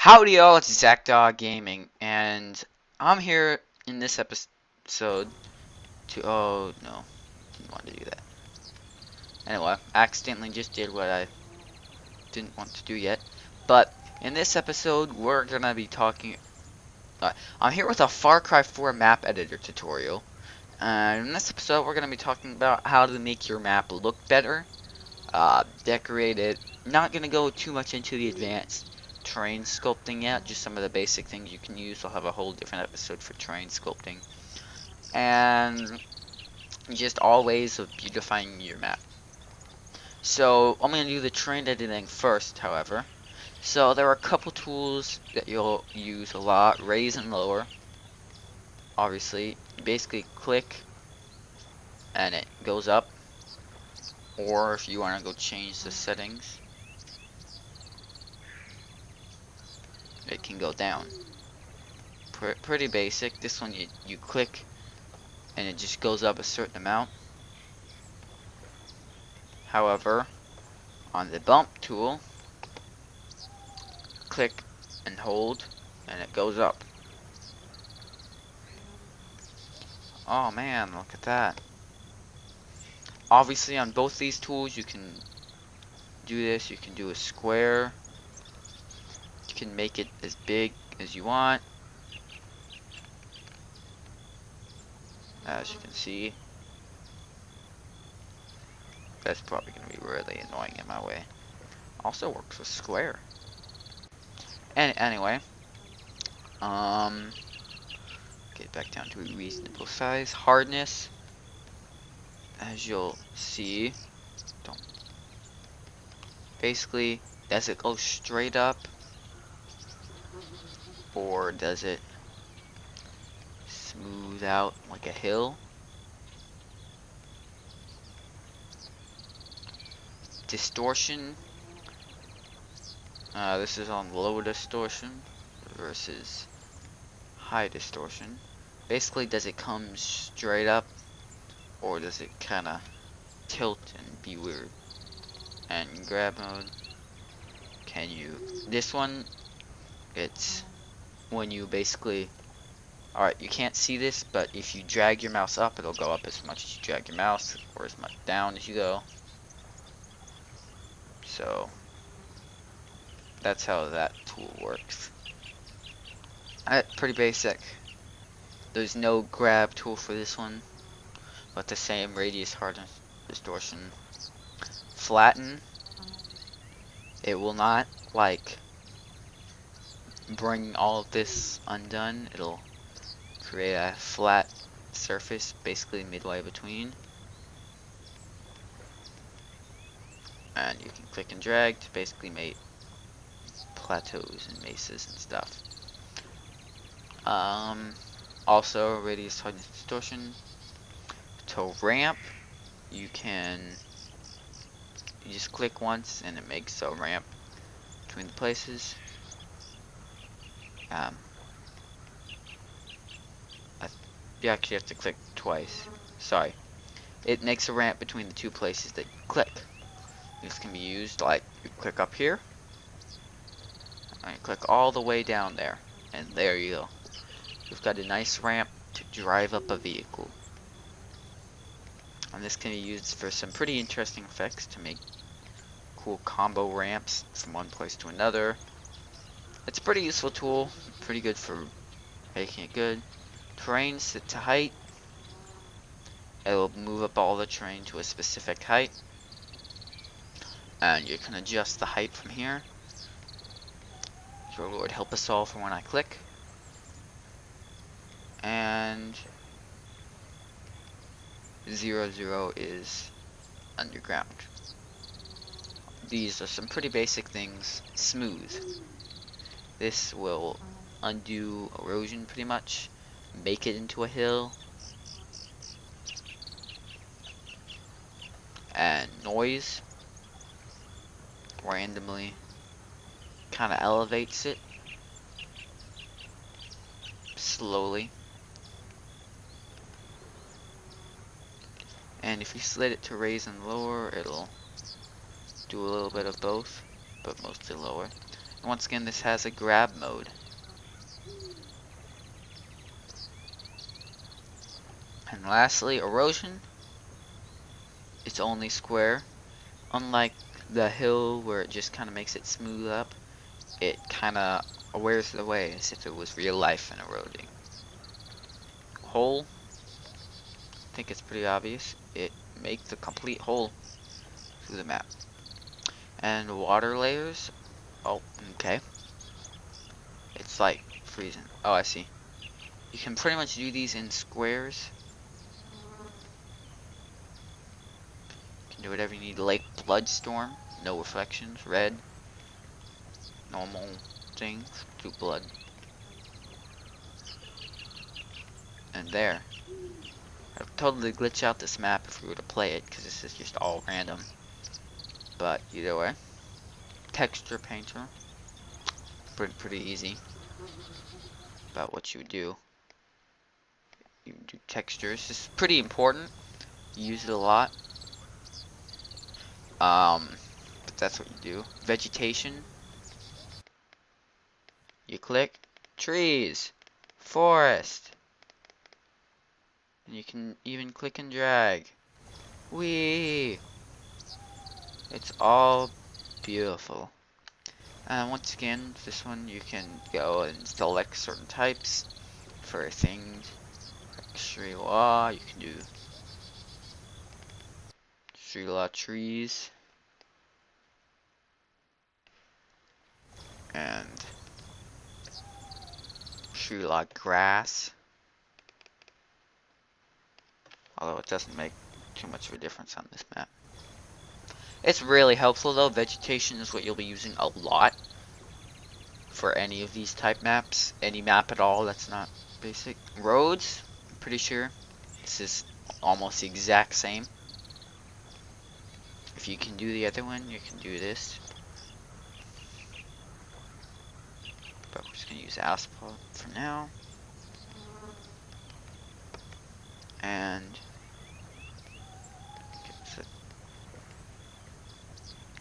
Howdy y'all, it's ZachDog Gaming, and I'm here in this episode to, oh no, didn't want to do that. Anyway, I accidentally just did what I didn't want to do yet, but in this episode we're gonna be talking, I'm here with a Far Cry 4 map editor tutorial, and in this episode we're gonna be talking about how to make your map look better, decorate it. Not gonna go too much into the advanced terrain sculpting yet, just some of the basic things you can use. I'll have a whole different episode for terrain sculpting. And just all ways of beautifying your map. So I'm gonna do the terrain editing first, however. So there are a couple tools that you'll use a lot. Raise and lower. Obviously, you basically click and it goes up. Or if you want to go change the settings, it can go down. Pretty basic. This one you click and it just goes up a certain amount. However, on the bump tool, click and hold and it goes up. Oh man, look at that. Obviously on both these tools you can do this. You can do a square. You can make it as big as you want. As you can see, that's probably going to be really annoying in my way. Also works with square. And anyway, get back down to a reasonable size. Hardness, as you'll see, don't basically, does it go straight up or does it smooth out like a hill? Distortion, this is on low distortion versus high distortion. Basically, does it come straight up or does it kind of tilt and be weird? And grab mode, can you, this one, it's when you basically, alright, you can't see this, but if you drag your mouse up, it'll go up as much as you drag your mouse, or as much down as you go. So, that's how that tool works. Pretty basic. There's no grab tool for this one, but the same radius, hardness, distortion. Flatten, it will not, like, bring all of this undone. It'll create a flat surface, basically midway between. And you can click and drag to basically make plateaus and mesas and stuff. Also, radius, hardness, distortion. To ramp, you just click once and it makes a ramp between the places. You actually have to click twice. Sorry. It makes a ramp between the two places that you click. This can be used like you click up here and you click all the way down there, and there you go. You've got a nice ramp to drive up a vehicle. And this can be used for some pretty interesting effects to make cool combo ramps from one place to another. It's a pretty useful tool, pretty good for making it good. Terrain set to height. It will move up all the terrain to a specific height. And you can adjust the height from here. Your Lord help us all for when I click. And 0, 0 is underground. These are some pretty basic things. Smooth. This will undo erosion pretty much. Make it into a hill. And noise randomly kind of elevates it slowly. And if you slid it to raise and lower, it'll do a little bit of both, but mostly lower. Once again, this has a grab mode. And lastly, erosion. It's only square. Unlike the hill where it just kind of makes it smooth up, it kind of wears it away as if it was real life and eroding. Hole, I think it's pretty obvious. It makes a complete hole through the map. And water layers, oh, okay. It's like freezing. Oh, I see. You can pretty much do these in squares. You can do whatever you need. Lake Bloodstorm, no reflections, red, normal things, do blood. And there. I would totally glitch out this map if we were to play it, because this is just all random. But either way. Texture painter. Pretty easy. About what you would do. You do textures. This is pretty important. You use it a lot. But that's what you do. Vegetation. You click trees, forest. And you can even click and drag. Whee! It's all beautiful. And once again, this one you can go and select certain types for things. Like Srila, you can do Srila trees. And Srila grass. Although it doesn't make too much of a difference on this map. It's really helpful though. Vegetation is what you'll be using a lot for any of these type maps. Any map at all that's not basic. Roads, I'm pretty sure this is almost the exact same. If you can do the other one, you can do this. But we're just going to use asphalt for now. And okay, so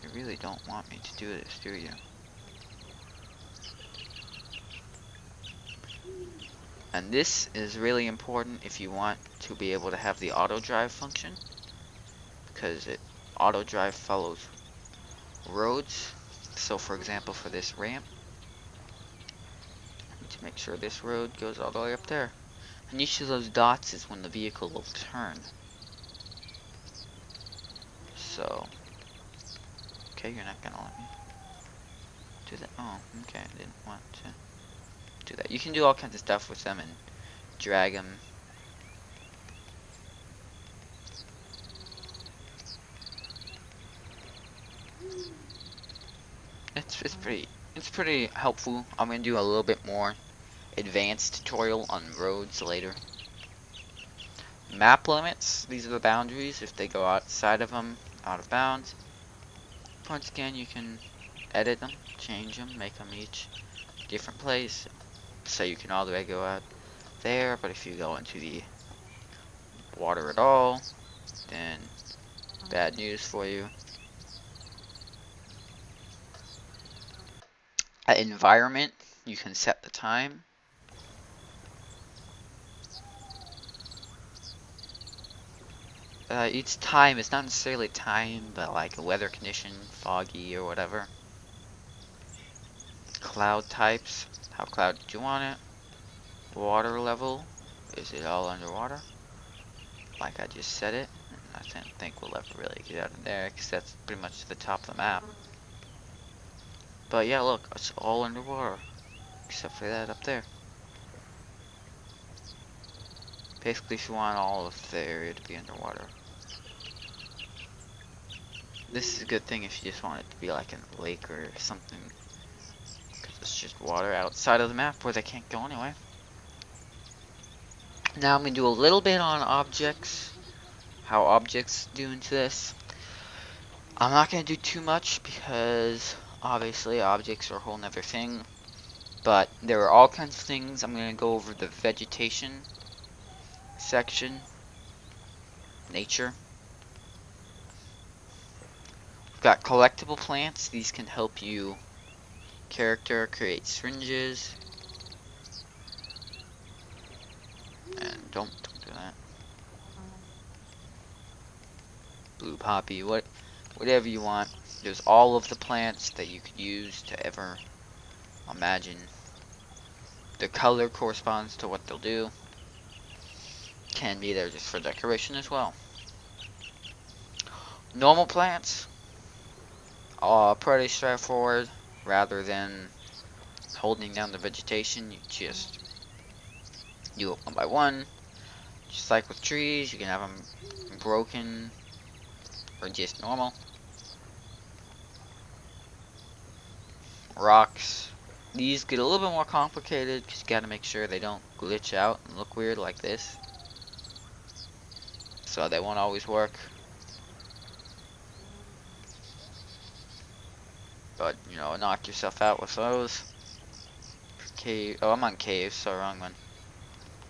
you really don't want me to do this, do you? And this is really important if you want to be able to have the auto drive function, because it auto drive follows roads. So for example, for this ramp, I need to make sure this road goes all the way up there. And each of those dots is when the vehicle will turn. So, okay, you're not gonna let me do that. Oh, okay, I didn't want to do that. You can do all kinds of stuff with them and drag them. It's pretty helpful. I'm gonna do a little bit more advanced tutorial on roads later. Map limits, these are the boundaries. If they go outside of them, out of bounds. Once again, you can edit them, change them, make them each different place. So you can all the way go out there, but if you go into the water at all, then bad news for you. At environment, you can set the time. Each time, it's not necessarily time, but like a weather condition, foggy or whatever. Cloud types, how cloudy do you want it? Water level, is it all underwater? Like I just said it, and I don't think we'll ever really get out of there, because that's pretty much the top of the map. But yeah, look, it's all underwater, except for that up there. Basically, if you want all of the area to be underwater. This is a good thing if you just want it to be like in a lake or something. Because it's just water outside of the map where they can't go anyway. Now I'm going to do a little bit on objects. How objects do into this. I'm not going to do too much because obviously objects are a whole nother thing. But there are all kinds of things. I'm going to go over the vegetation section. Nature. We've got collectible plants. These can help you character, create syringes. And don't do that. Blue poppy, whatever you want. There's all of the plants that you could use to ever imagine. The color corresponds to what they'll do. Can be there just for decoration as well. Normal plants are pretty straightforward. Rather than holding down the vegetation, you just do it one by one. Just like with trees, you can have them broken or just normal. Rocks. These get a little bit more complicated because you gotta make sure they don't glitch out and look weird like this. So they won't always work. But, you know, knock yourself out with those. Cave. Oh, I'm on caves, so wrong one.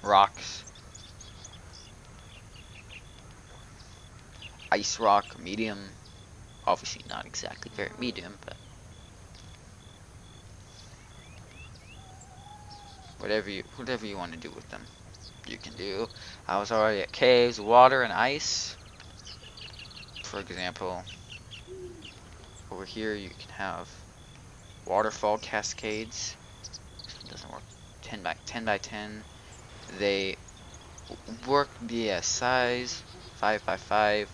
Rocks. Ice rock, medium. Obviously not exactly very medium, but whatever you want to do with them, you can do. I was already at caves, water and ice. For example, over here you can have waterfall cascades. This one doesn't work. 10 by 10 by 10. They work via size 5 by 5.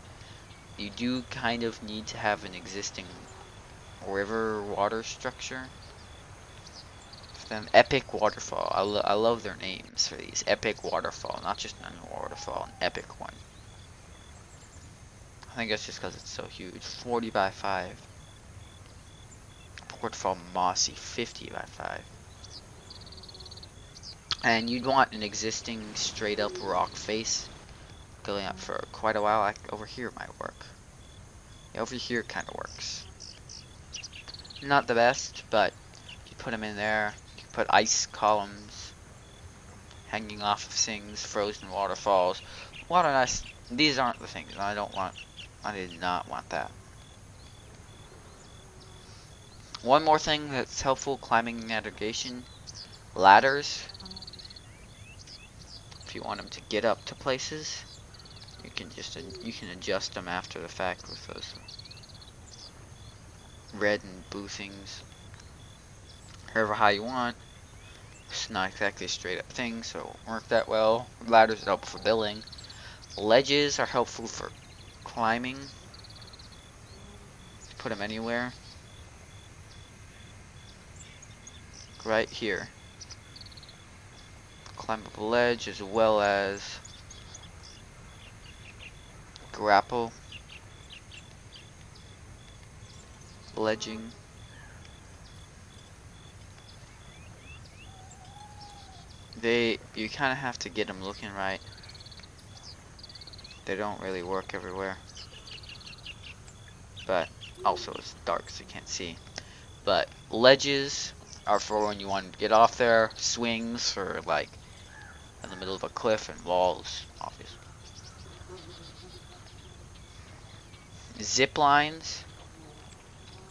You do kind of need to have an existing river water structure. Then epic waterfall. I love their names for these. Epic waterfall, not just an waterfall, an epic one. I think that's just because it's so huge. 40 by 5. Waterfall mossy, 50 by 5. And you'd want an existing straight up rock face going up for quite a while. Like over here might work. Yeah, over here kind of works. Not the best, but you put them in there. You put ice columns hanging off of things, frozen waterfalls. What a nice. These aren't the things I don't want. I did not want that. One more thing that's helpful climbing navigation: ladders. If you want them to get up to places, you can adjust them after the fact with those red and blue things. However high you want. It's not exactly a straight up thing, so it won't work that well. Ladders are helpful for building. Ledges are helpful for climbing. Put them anywhere. Right here. Climbable ledge as well as grapple. Ledging. You kind of have to get them looking right. They don't really work everywhere. But also it's dark so you can't see. But ledges are for when you want to get off there. Swings for like in the middle of a cliff, and walls, obviously. Zip lines.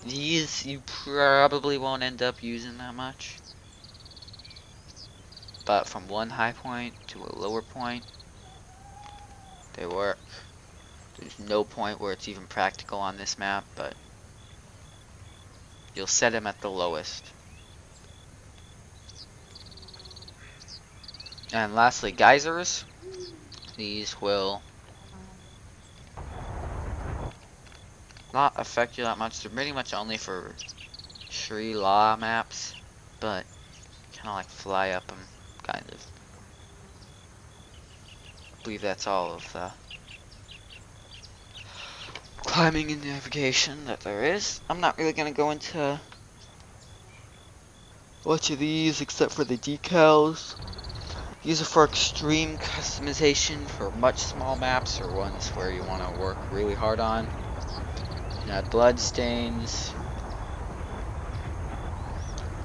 These you probably won't end up using that much. But from one high point to a lower point, they work. There's no point where it's even practical on this map, but you'll set them at the lowest. And lastly, geysers. These will not affect you that much. They're pretty much only for Sri La maps, but kind of like fly up them, kind of. I believe that's all of the climbing and navigation that there is. I'm not really going to go into much of these except for the decals. These are for extreme customization for much small maps or ones where you want to work really hard on. You add blood stains,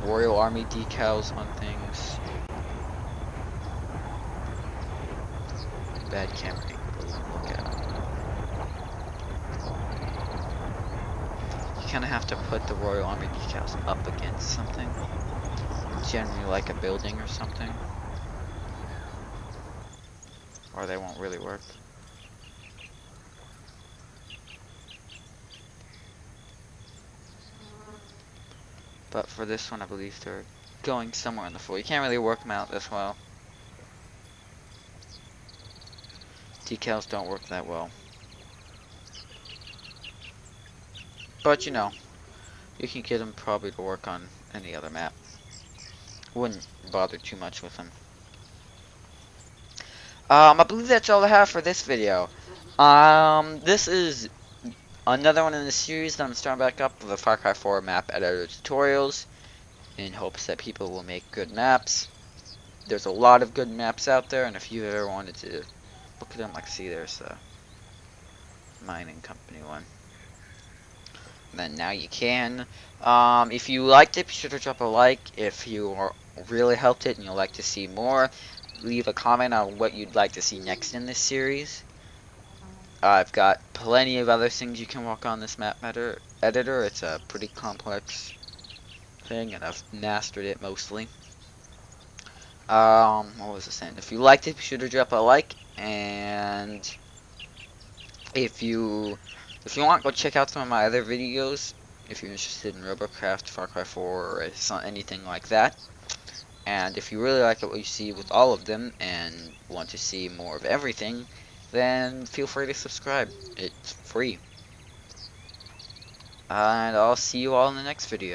Royal Army decals on things. Bad camera angle, look at it. You kind of have to put the Royal Army decals up against something. Generally like a building or something. Or they won't really work. But for this one, I believe they're going somewhere on the floor. You can't really work them out this well. Decals don't work that well. But you know, you can get them probably to work on any other map. Wouldn't bother too much with them. I believe that's all I have for this video. This is another one in the series that I'm starting back up with the Far Cry 4 map editor tutorials in hopes that people will make good maps. There's a lot of good maps out there, and if you ever wanted to look at them, like see there's the mining company one. And then now you can. If you liked it, be sure to drop a like. If you really helped it and you'd like to see more, leave a comment on what you'd like to see next in this series. I've got plenty of other things you can work on this map editor. It's a pretty complex thing, and I've mastered it mostly. What was I saying? If you liked it, be sure to drop a like, and if you want, go check out some of my other videos. If you're interested in Robocraft, Far Cry 4, or anything like that. And if you really like what you see with all of them and want to see more of everything, then feel free to subscribe. It's free. And I'll see you all in the next video.